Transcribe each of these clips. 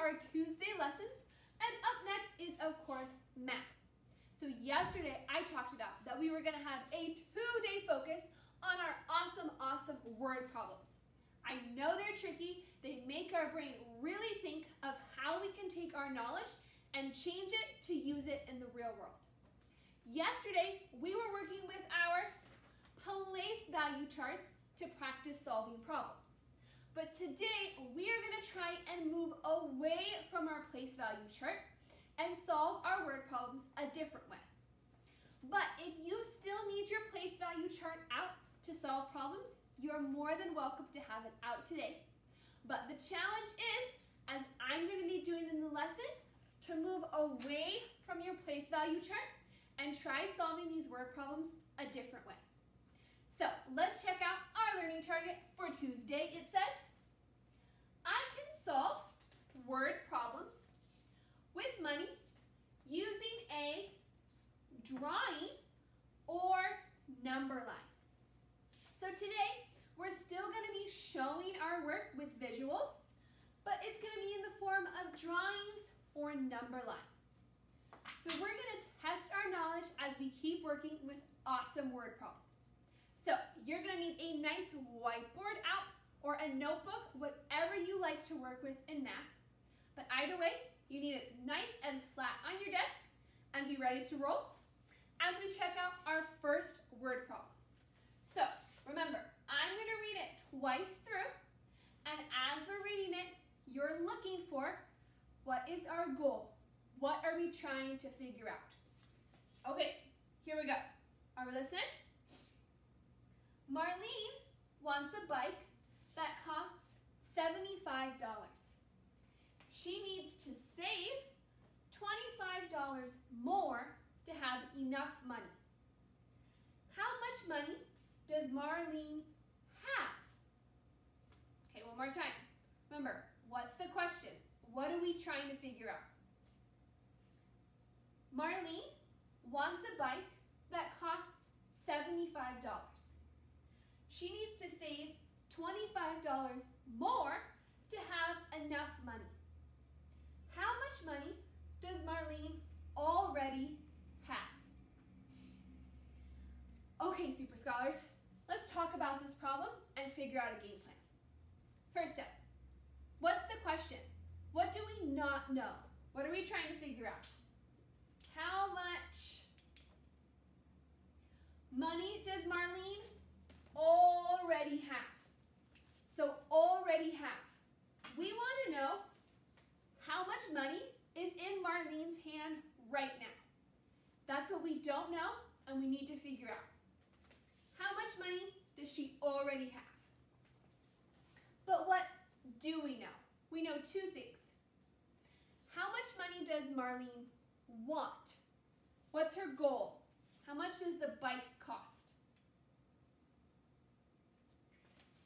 our Tuesday lessons, and up next is, of course, math. So yesterday I talked about that we were going to have a 2-day focus on our awesome word problems. I know they're tricky. They make our brain really think of how we can take our knowledge and change it to use it in the real world. Yesterday, we were working with our place value charts to practice solving problems. But today, we are going to try and move away from our place value chart and solve our word problems a different way. But if you still need your place value chart out to solve problems, you're more than welcome to have it out today. But the challenge is, as I'm going to be doing in the lesson, to move away from your place value chart and try solving these word problems a different way. So let's check out our learning target for Tuesday. It says, I can solve word problems with money using a drawing or number line. So today, we're still going to be showing our work with visuals, but it's going to be in the form of drawings or number line. So we're going to test our knowledge as we keep working with awesome word problems. So you're going to need a nice whiteboard out or a notebook, whatever you like to work with in math. But either way, you need it nice and flat on your desk and be ready to roll as we check out our first word problem. So remember, I'm going to read it twice through, and as we're reading it, you're looking for what is our goal? What are we trying to figure out? Okay, here we go. Are we listening? Marlene wants a bike that costs $75. She needs to save $25 more to have enough money. How much money does Marlene have? Okay, one more time. Remember, what's the question? What are we trying to figure out? Marlene wants a bike that costs $75. She needs to save $25 more to have enough money. How much money does Marlene already have? Okay, Super Scholars, let's talk about this problem and figure out a game plan. First up, what's the question? What do we not know? What are we trying to figure out? How much money does Marlene already have? So already have. We want to know how much money is in Marlene's hand right now. That's what we don't know and we need to figure out. How much money does she already have? But what do we know? We know two things. How much money does Marlene want? What's her goal? How much does the bike cost?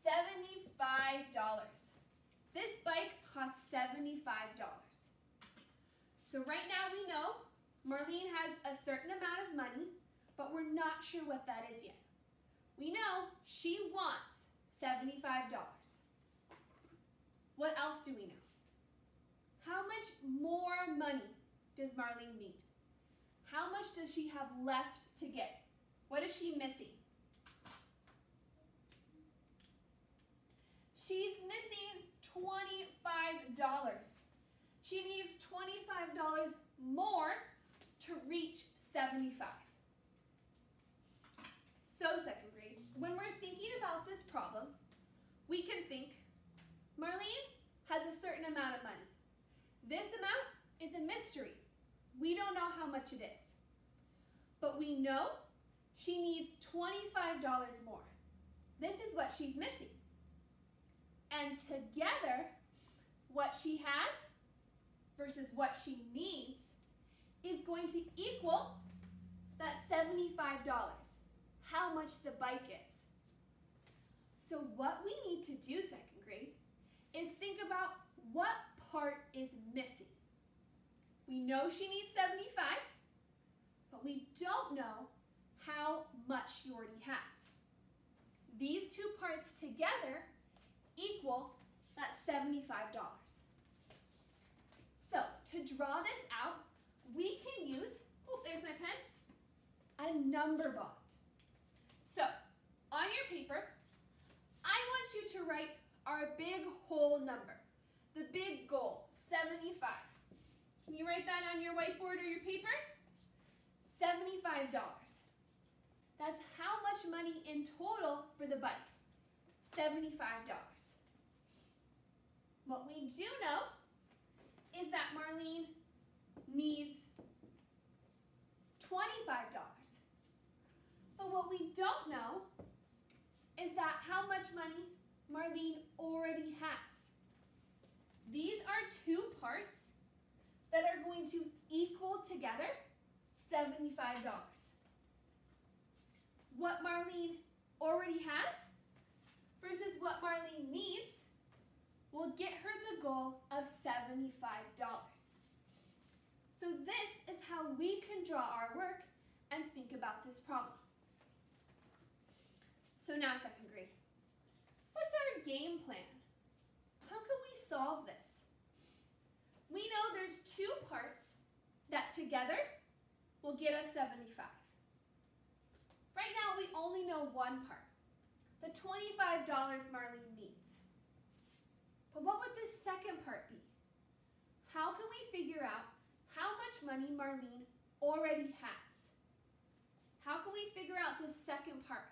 $75. This bike costs $75. So right now we know Marlene has a certain amount of money, but we're not sure what that is yet. We know she wants $75. What else do we know? How much more money does Marlene need? How much does she have left to get? What is she missing? She's missing $25. She needs $25 more to reach 75. So second grade, when we're thinking about this problem, we can think Marlene has a certain amount of money. This amount is a mystery. We don't know how much it is. But we know she needs $25 more. This is what she's missing. And together, what she has versus what she needs is going to equal that $75, how much the bike is. So what we need to do, second grade, is think about what part is missing. We know she needs 75, but we don't know how much she already has. These two parts together equal that $75. draw this out, we can use, oh, there's my pen, a number bond. So, on your paper, I want you to write our big whole number, the big goal, 75. Can you write that on your whiteboard or your paper? $75. That's how much money in total for the bike, $75. What we do know is that Marlene needs $25. But what we don't know is that how much money Marlene already has. These are two parts that are going to equal together $75. What Marlene already has versus what Marlene needs will get her the goal of $75. So this is how we can draw our work and think about this problem. So now second grade, what's our game plan? How can we solve this? We know there's two parts that together will get us 75. Right now we only know one part, the $25 Marlene needs. But what would this second part be? How can we figure out how much money Marlene already has? How can we figure out this second part?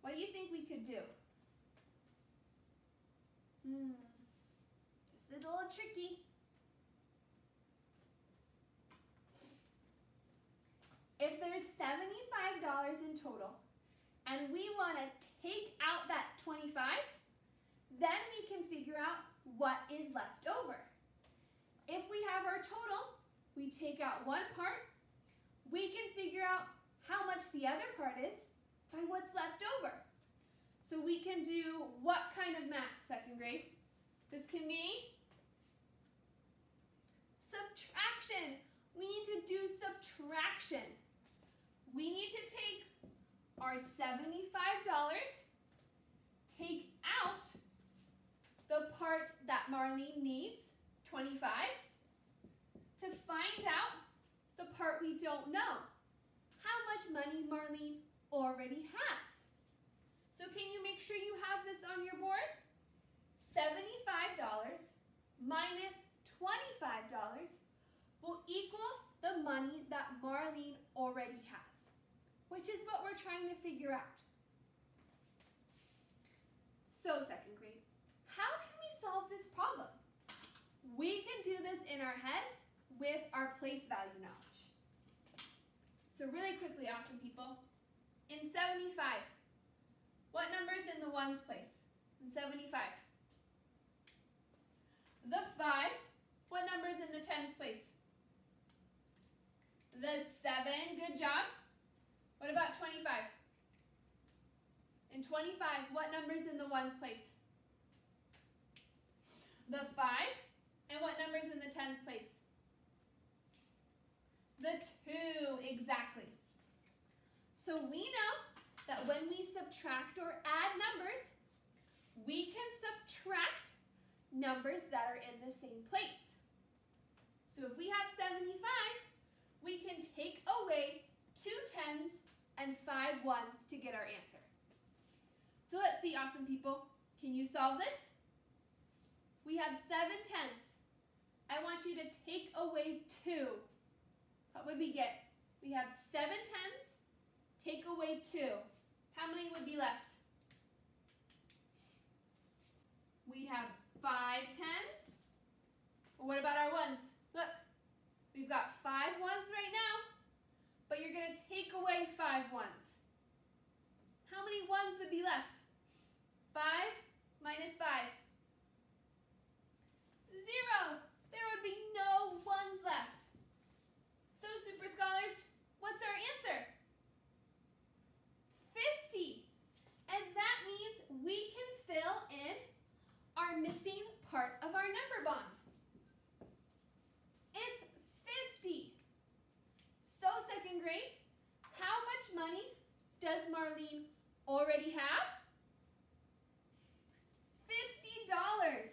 What do you think we could do? This is a little tricky. If there's $75 in total, and we want to take out that 25, then we can figure out what is left over. If we have our total, we take out one part, we can figure out how much the other part is by what's left over. So we can do what kind of math, second grade? This can be subtraction. We need to do subtraction. We need to take our $75, take out the part that Marlene needs, 25, to find out the part we don't know, how much money Marlene already has. So can you make sure you have this on your board? $75 minus $25 will equal the money that Marlene already has, which is what we're trying to figure out. So second grade, how can we solve this problem? We can do this in our heads with our place value knowledge. So really quickly, awesome people, in 75, what number's in the ones place? In 75. The 5, what number's in the tens place? The 7, good job. What about 25? In 25, what number's in the ones place? The 5, and what number's in the tens place? The 2, exactly. So we know that when we subtract or add numbers, we can subtract numbers that are in the same place. So if we have 75, we can take away 2 tens and 5 ones to get our answer. So let's see, awesome people. Can you solve this? We have 7 tens. I want you to take away 2. What would we get? We have 7 tens, take away 2. How many would be left? We'd have 5 tens. Well, what about our ones? Look, we've got 5 ones right now, but you're going to take away 5 ones. How many ones would be left? 5 minus 5. 0. There would be no ones left. So, Super Scholars, what's our answer? 50. And that means we can fill in our missing part of our number bond. It's 50. So, second grade, how much money does Marlene already have? $50.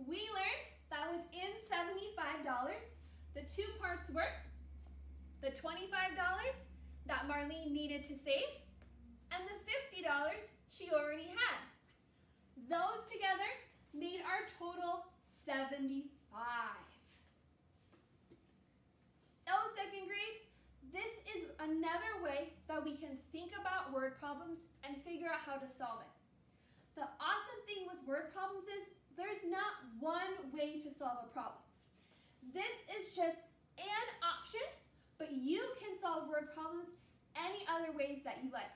We learned that within $75, two parts were the $25 that Marlene needed to save and the $50 she already had. Those together made our total 75. So second grade, this is another way that we can think about word problems and figure out how to solve it. The awesome thing with word problems is there's not one way to solve a problem. This is just an option, but you can solve word problems any other ways that you like,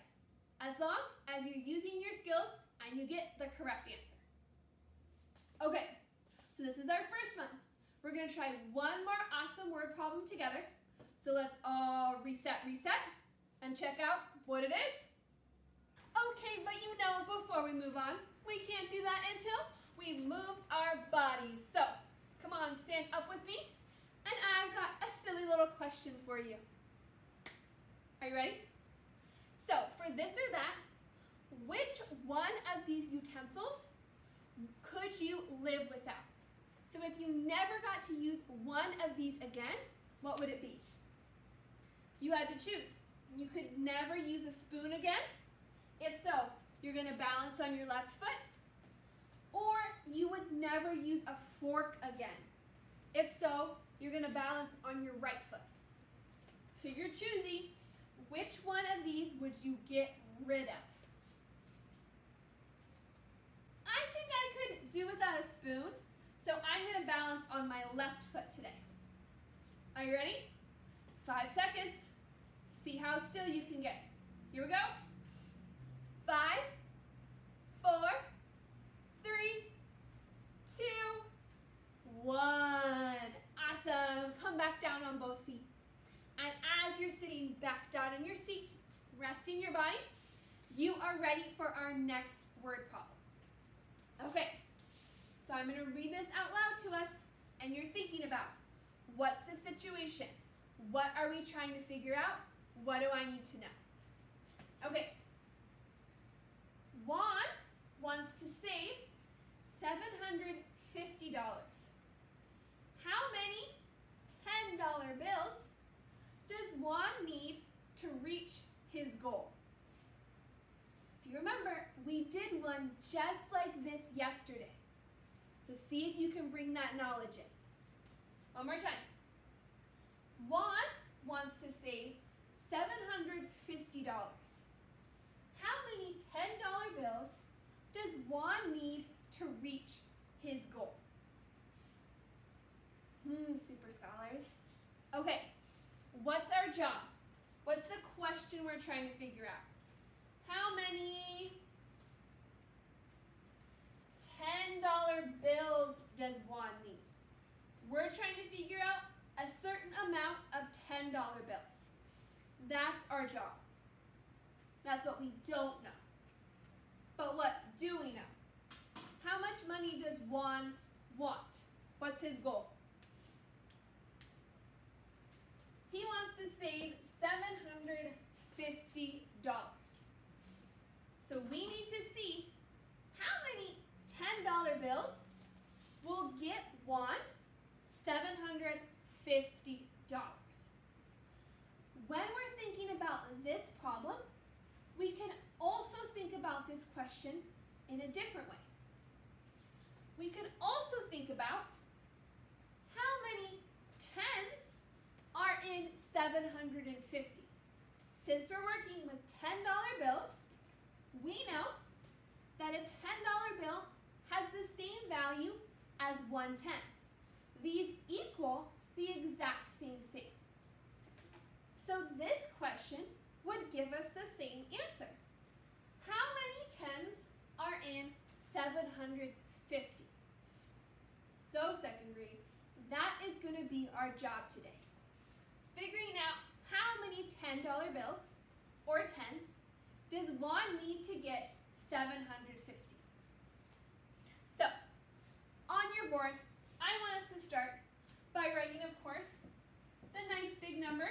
as long as you're using your skills and you get the correct answer. Okay, so this is our first one. We're going to try one more awesome word problem together. So let's all reset, and check out what it is. Okay, but you know, before we move on, we can't do that until we've moved our bodies. So, come on, stand up with me, and I've got a silly little question for you. Are you ready? So, for this or that, which one of these utensils could you live without? So if you never got to use one of these again, what would it be? You had to choose. You could never use a spoon again. If so, you're going to balance on your left foot. Or you would never use a fork again. If so, you're going to balance on your right foot. So you're choosing which one of these would you get rid of? I think I could do without a spoon, so I'm going to balance on my left foot today. Are you ready? 5 seconds. See how still you can get. Here we go. 5, 4, 3, 2, 1. Awesome. Come back down on both feet. And as you're sitting back down in your seat, resting your body, you are ready for our next word problem. Okay, so I'm going to read this out loud to us, and you're thinking about, what's the situation? What are we trying to figure out? What do I need to know? Okay. Juan wants to save $750. How many $10 bills does Juan need to reach his goal? If you remember, we did one just like this yesterday. So see if you can bring that knowledge in. One more time. Juan wants to save $750. How many $10 bills does Juan need to reach his goal? Super scholars. Okay, what's our job? What's the question we're trying to figure out? How many $10 bills does Juan need? We're trying to figure out a certain amount of $10 bills. That's our job. That's what we don't know. But what do we know? How much money does Juan want? What's his goal? He wants to save $750. So we need to see how many $10 bills will get Juan $750. When we're thinking about this problem, we can also think about this question in a different way. We can also think about how many tens are in 750. Since we're working with $10 bills, we know that a $10 bill has the same value as 1 10. These equal the exact same thing. So this question would give us the same answer. How many tens are in 750? So second grade, that is going to be our job today. Figuring out how many $10 bills, or tens, does Juan need to get 750? So, on your board, I want us to start by writing, of course, the nice big number,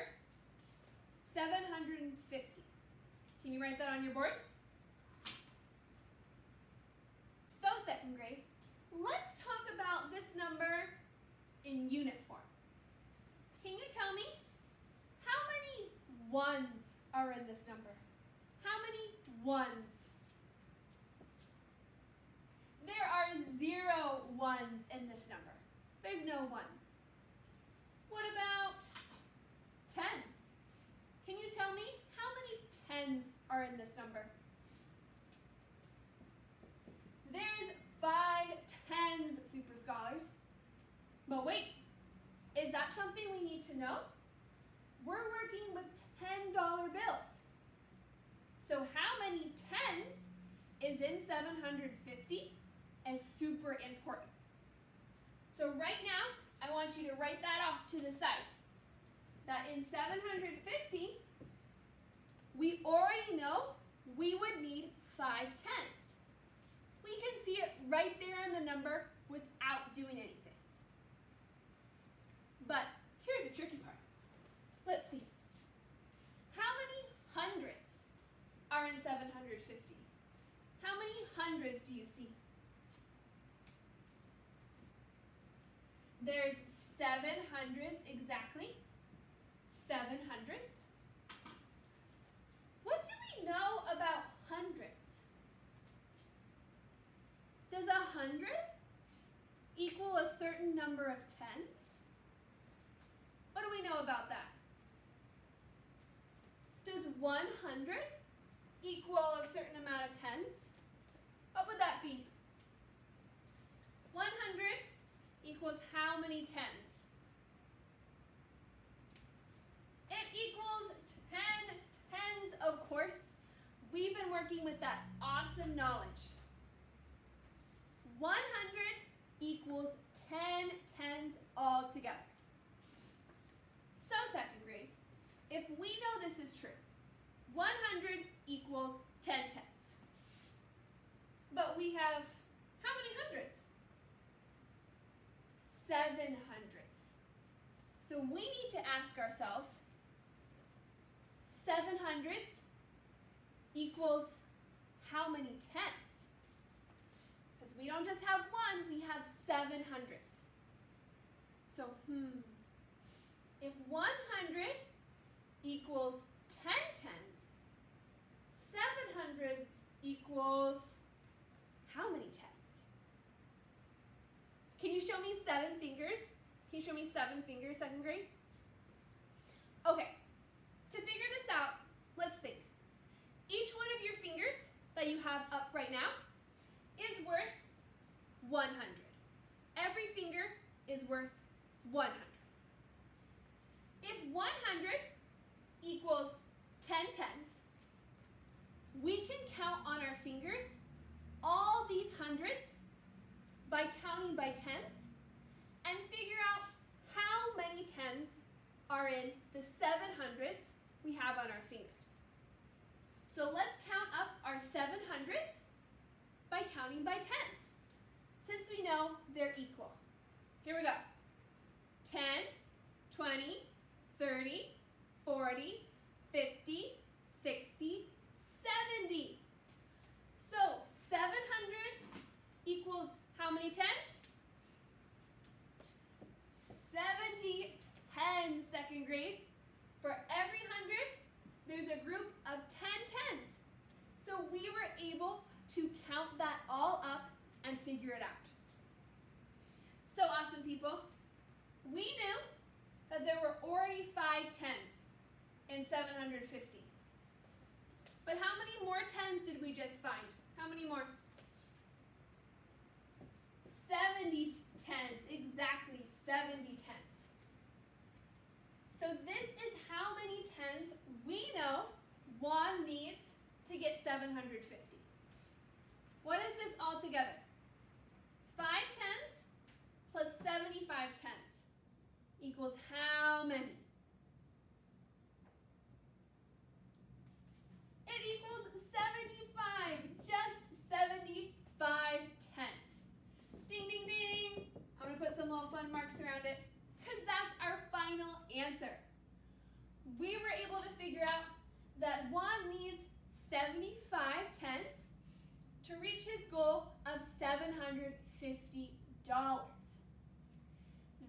750. Can you write that on your board? So, second grade, let's talk about this number in unit form. ones are in this number? How many ones? There are 0 ones in this number. There's no ones. What about tens? Can you tell me how many tens are in this number? There's 5 tens, Super Scholars. But wait, is that something we need to know? We're working with $10 bills. So how many tens is in 750 is super important. So right now, I want you to write that off to the side. That in 750, we already know we would need 5 tens. We can see it right there in the number without doing anything. But here's the tricky part. Let's see. How many hundreds are in 750? How many hundreds do you see? There's 7 hundreds exactly. 7 hundreds. What do we know about hundreds? Does 100 equal a certain number of tens? What do we know about that? Does 100 equal a certain amount of tens? What would that be? 100 equals how many tens? It equals 10 tens, of course. We've been working with that awesome knowledge. 100 equals 10 tens altogether. So second grade, if we know this is true, 100 equals 10 tens. But we have how many hundreds? 7 hundreds. So we need to ask ourselves, 7 hundreds equals how many tens? Because we don't just have 1, we have 7 hundreds. So, if 100 equals 10 tens, 700 equals how many tens? Can you show me 7 fingers? Can you show me 7 fingers, second grade? Okay, to figure this out, let's think. Each one of your fingers that you have up right now is worth 100. Every finger is worth 100. If 100 equals 10 tens, we can count on our fingers all these hundreds by counting by tens and figure out how many tens are in the 700s we have on our fingers. So let's count up our 700s by counting by tens, since we know they're equal. Here we go. 10, 20, 30, 40, 50, 60, 70. So 700s equals how many tens? 70 tens, second grade. For every 100, there's a group of 10 tens. So we were able to count that all up and figure it out. So awesome, people. We knew that there were already 5 tens in 750. But how many more tens did we just find? How many more? 70 tens, exactly 70 tens. So this is how many tens we know Juan needs to get 750. What is this all together? 5 tens plus 75 tens equals how many? It equals 75, just 75 tens. Ding, ding, ding. I'm going to put some little fun marks around it because that's our final answer. We were able to figure out that Juan needs 75 tens to reach his goal of $750.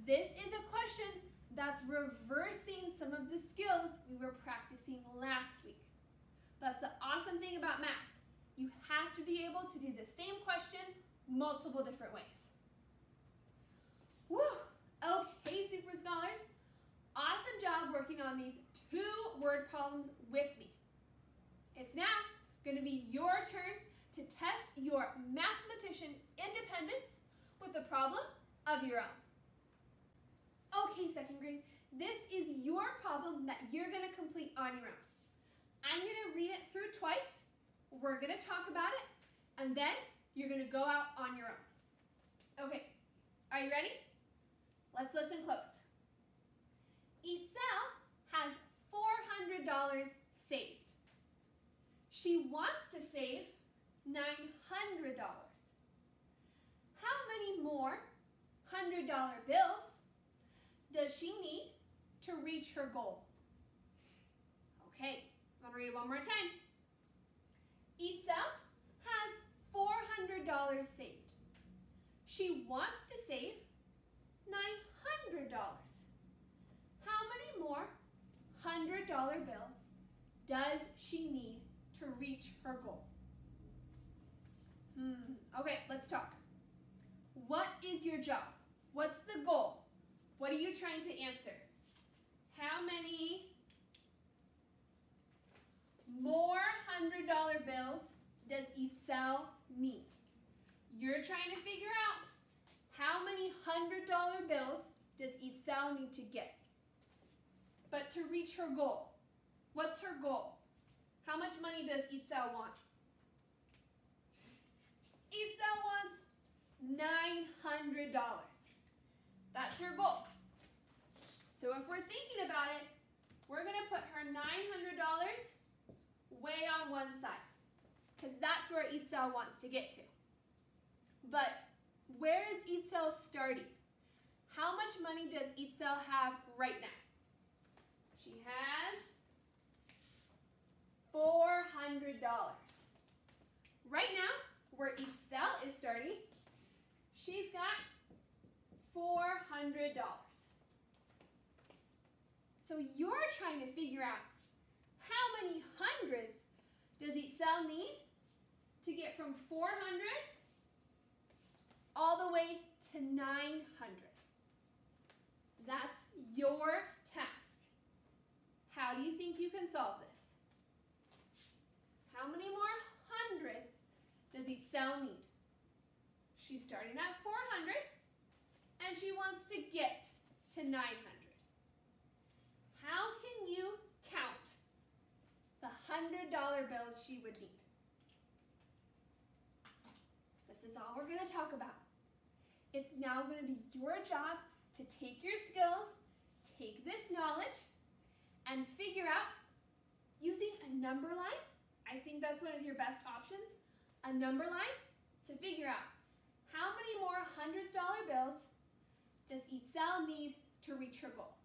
This is a question That's reversing some of the skills we were practicing last week. That's the awesome thing about math. You have to be able to do the same question multiple different ways. Woo! Okay, Super Scholars. Awesome job working on these 2 word problems with me. It's now going to be your turn to test your mathematician independence with a problem of your own. Okay, 2nd grade, this is your problem that you're going to complete on your own. I'm going to read it through twice, we're going to talk about it, and then you're going to go out on your own. Okay, are you ready? Let's listen close. Itzel has $400 saved. She wants to save $900. How many more $100 bills does she need to reach her goal? Okay, I'm going to read it one more time. Itzel has $400 saved. She wants to save $900. How many more $100 bills does she need to reach her goal? Okay, let's talk. What is your job? What's the goal? What are you trying to answer? How many more $100 bills does Itzel need? You're trying to figure out how many $100 bills does Itzel need to get? But to reach her goal, what's her goal? How much money does Itzel want? Itzel wants $900. That's her goal. So if we're thinking about it, we're going to put her $900 way on one side, because that's where Itzel wants to get to. But where is Itzel starting? How much money does Itzel have right now? She has $400. Right now, where Itzel is starting, she's got $400. So you're trying to figure out how many hundreds does Itzel need to get from 400 all the way to 900. That's your task. How do you think you can solve this? How many more hundreds does Itzel need? She's starting at 400 and she wants to get to 900. How can you count the $100 bills she would need? This is all we're going to talk about. It's now going to be your job to take your skills, take this knowledge, and figure out, using a number line, I think that's one of your best options, a number line, to figure out how many more $100 bills does Itzel need to reach her goal.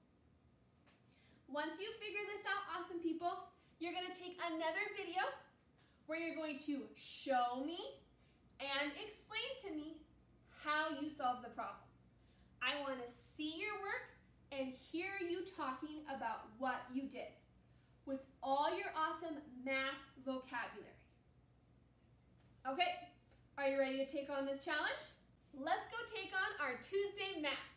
Once you figure this out, awesome people, you're going to take another video where you're going to show me and explain to me how you solve the problem. I want to see your work and hear you talking about what you did with all your awesome math vocabulary. Okay, are you ready to take on this challenge? Let's go take on our Tuesday math.